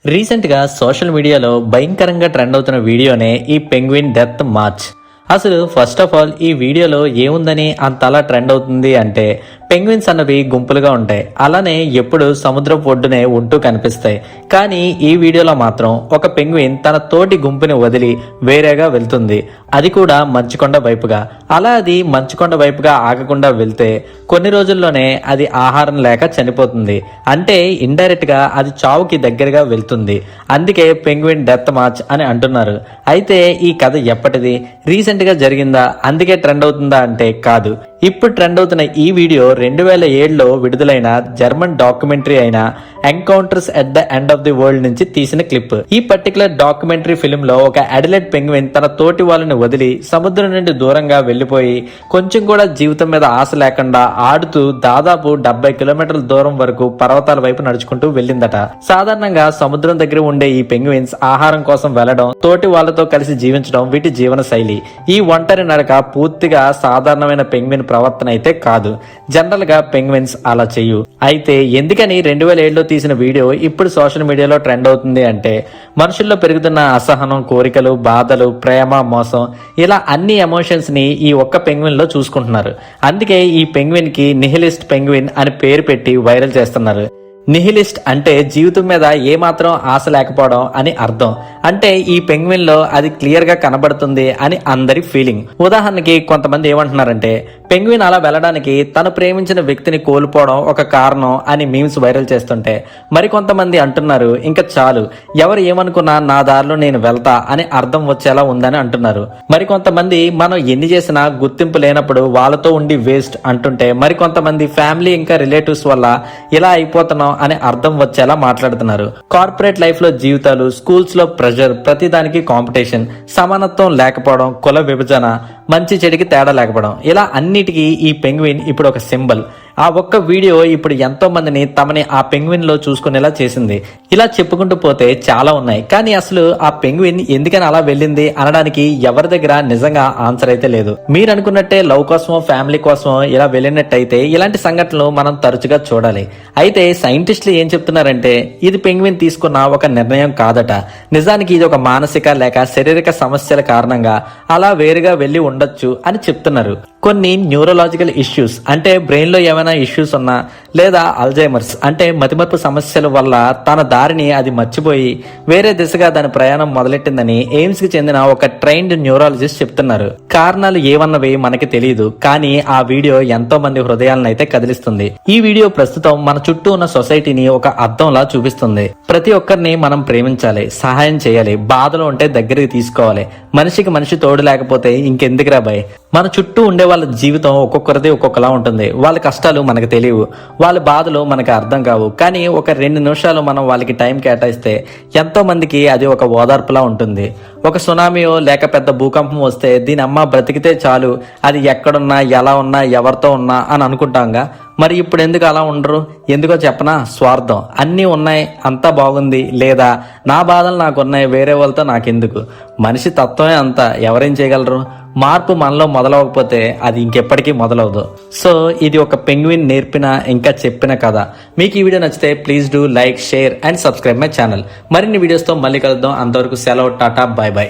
Recent గా social మీడియాలో భయంకరంగా ట్రెండ్ అవుతున్న వీడియోనే ఈ పెంగ్విన్ డెత్ మార్చ్. అసలు ఫస్ట్ ఆఫ్ ఆల్ ఈ వీడియోలో ఏముందని అంతలా ట్రెండ్ అవుతుంది అంటే, పెంగ్విన్స్ అన్నవి గుంపులుగా ఉంటాయి, అలానే ఎప్పుడు సముద్రపు ఒడ్డునే ఉంటూ కనిపిస్తాయి. కానీ ఈ వీడియోలో మాత్రం ఒక పెంగ్విన్ తన తోటి గుంపుని వదిలి వేరేగా వెళ్తుంది, అది కూడా మంచుకొండ వైపుగా. అలా అది మంచుకొండ వైపుగా ఆగకుండా వెళ్తే కొన్ని రోజుల్లోనే అది ఆహారం లేక చనిపోతుంది. అంటే ఇండైరెక్ట్ గా అది చావుకి దగ్గరగా వెళ్తుంది. అందుకే పెంగ్విన్ డెత్ మార్చ్ అని అంటున్నారు. అయితే ఈ కథ ఎప్పటిది, రీసెంట్ గా జరిగిందా, అందుకే ట్రెండ్ అవుతుందా అంటే కాదు. ఇప్పుడు ట్రెండ్ అవుతున్న ఈ వీడియో 2007లో విడుదలైన జర్మన్ డాక్యుమెంటరీ అయిన encounters at the end of the world నుంచి తీసిన క్లిప్. ఈ పర్టికులర్ డాక్యుమెంటరీ ఫిల్మ్ లో ఒక అడిలెట్ పెంగ్విన్ తన తోటి వాళ్ళని వదిలి సముద్రం నుండి దూరంగా వెళ్లిపోయి కొంచెం కూడా జీవితం మీద ఆశ లేకుండా ఆడుతూ దాదాపు 70 కిలోమీటర్ల దూరం వరకు పర్వతాల వైపు నడుచుకుంటూ వెళ్ళిందట. సాధారణంగా సముద్రం దగ్గర ఉండే ఈ పెంగ్విన్స్ ఆహారం కోసం వెళ్లడం, తోటి వాళ్ళతో కలిసి జీవించడం వీటి జీవన శైలి. ఈ ఒంటరి నడక పూర్తిగా సాధారణమైన పెంగ్విన్ ప్రవర్తన అయితే కాదు. జనరల్ గా పెంగ్విన్స్ అలా చెయ్యు. అయితే ఎందుకని 2007లో తీసిన వీడియో ఇప్పుడు సోషల్ మీడియాలో ట్రెండ్ అవుతుంది అంటే, మనుషుల్లో పెరుగుతున్న అసహనం, కోరికలు, బాధలు, ప్రేమ, మోసం, ఇలా అన్ని ఎమోషన్స్ ని ఈ ఒక్క పెంగ్విన్ లో చూసుకుంటున్నారు. అందుకే ఈ పెంగ్విన్ కి నిహిలిస్ట్ పెంగ్విన్ అని పేరు పెట్టి వైరల్ చేస్తున్నారు. నిహిలిస్ట్ అంటే జీవితం మీద ఏమాత్రం ఆశ లేకపోవడం అని అర్థం. అంటే ఈ పెంగ్విన్ లో అది క్లియర్ గా కనబడుతుంది అని అందరి ఫీలింగ్. ఉదాహరణకి కొంతమంది ఏమంటున్నారంటే, పెంగ్విన్ అలా వెళ్ళడానికి తను ప్రేమించిన వ్యక్తిని కోల్పోవడం ఒక కారణం అని మీమ్స్ వైరల్ చేస్తుంటే, మరికొంతమంది అంటున్నారు ఇంకా చాలు, ఎవరు ఏమనుకున్నా నా దారిలో నేను వెళ్తా అని అర్థం వచ్చేలా ఉందని అంటున్నారు. మరికొంతమంది మనం ఎన్ని చేసినా గుర్తింపు లేనప్పుడు వాళ్ళతో ఉండి వేస్ట్ అంటుంటే, మరికొంతమంది ఫ్యామిలీ ఇంకా రిలేటివ్స్ వల్ల ఇలా అయిపోతున్నాం అని అర్థం వచ్చేలా మాట్లాడుతున్నారు. కార్పొరేట్ లైఫ్ లో జీవితాలు, స్కూల్స్ లో ప్రెషర్, ప్రతిదానికి కాంపిటీషన్, సమానత్వం లేకపోవడం, కుల విభజన, మంచి చెడుకి తేడా లేకపోవడం, ఇలా అన్నిటికీ ఈ పెంగ్విన్ ఇప్పుడు ఒక సింబల్. ఆ ఒక్క వీడియో ఇప్పుడు ఎంతో మందిని తమని ఆ పెంగ్విన్ లో చూసుకునేలా చేసింది. ఇలా చెప్పుకుంటూ పోతే చాలా ఉన్నాయి. కానీ అసలు ఆ పెంగ్విన్ ఎందుకని అలా వెళ్ళింది అనడానికి ఎవరి దగ్గర నిజంగా ఆన్సర్ అయితే లేదు. మీరు అనుకున్నట్టే లవ్ కోసమో ఫ్యామిలీ కోసమో ఇలా వెళ్ళినట్టయితే ఇలాంటి సంఘటనలు మనం తరచుగా చూడాలి. అయితే సైంటిస్టులు ఏం చెప్తున్నారంటే, ఇది పెంగ్విన్ తీసుకున్న ఒక నిర్ణయం కాదట. నిజానికి ఇది ఒక మానసిక లేక శారీరక సమస్యల కారణంగా అలా వేరుగా వెళ్లి ఉండొచ్చు అని చెప్తున్నారు. కొన్ని న్యూరోలాజికల్ ఇష్యూస్ అంటే బ్రెయిన్ లో ఏమైనా ఇష్యూస్ ఉన్నా, లేదా అల్జైమర్స్ అంటే మతిమరుపు సమస్యల వల్ల తన దారిని అది మర్చిపోయి వేరే దిశగా దాని ప్రయాణం మొదలెట్టిందని ఎయిమ్స్ కి చెందిన ఒక ట్రైన్డ్ న్యూరాలజిస్ట్ చెప్తున్నారు. కారణాలు ఏమన్నవి మనకి తెలియదు, కానీ ఆ వీడియో ఎంతో మంది హృదయాలను అయితే కదిలిస్తుంది. ఈ వీడియో ప్రస్తుతం మన చుట్టూ ఉన్న సొసైటీని ఒక అద్దంలా చూపిస్తుంది. ప్రతి ఒక్కరిని మనం ప్రేమించాలి, సహాయం చేయాలి, బాధలో ఉంటే దగ్గరికి తీసుకోవాలి. మనిషికి మనిషి తోడు లేకపోతే ఇంకెందుకురా భయ్. మన చుట్టూ ఉండే వాళ్ళ జీవితం ఒక్కొక్కరిది ఒక్కొక్కలా ఉంటుంది. వాళ్ళ కష్టాలు మనకు తెలియవు, వాళ్ళ బాధలు మనకు అర్థం కావు. కానీ ఒక 2 నిమిషాలు మనం వాళ్ళకి టైం కేటాయిస్తే ఎంతో మందికి అది ఒక ఓదార్పులా ఉంటుంది. ఒక సునామీయో లేక పెద్ద భూకంపం వస్తే దీని అమ్మ బ్రతికితే చాలు, అది ఎక్కడున్నా, ఎలా ఉన్నా, ఎవరితో ఉన్నా అని అనుకుంటాంగా. మరి ఇప్పుడు ఎందుకు అలా ఉండరు? ఎందుకో చెప్పనా? స్వార్థం. అన్నీ ఉన్నాయి, అంతా బాగుంది, లేదా నా బాధలు నాకున్నాయి, వేరే వాళ్ళతో నాకెందుకు. మనిషి తత్వమే అంతా, ఎవరేం చేయగలరు? మార్పు మనలో మొదలవకపోతే అది ఇంకెప్పటికీ మొదలవదు. సో ఇది ఒక పెంగ్విన్ నేర్పిన ఇంకా చెప్పిన కథ. మీకు ఈ వీడియో నచ్చితే please do like, share and subscribe my channel. మరిన్ని వీడియోస్తో మళ్ళీ కలుద్దాం. అంతవరకు సెలవు, టాటా, బై బై.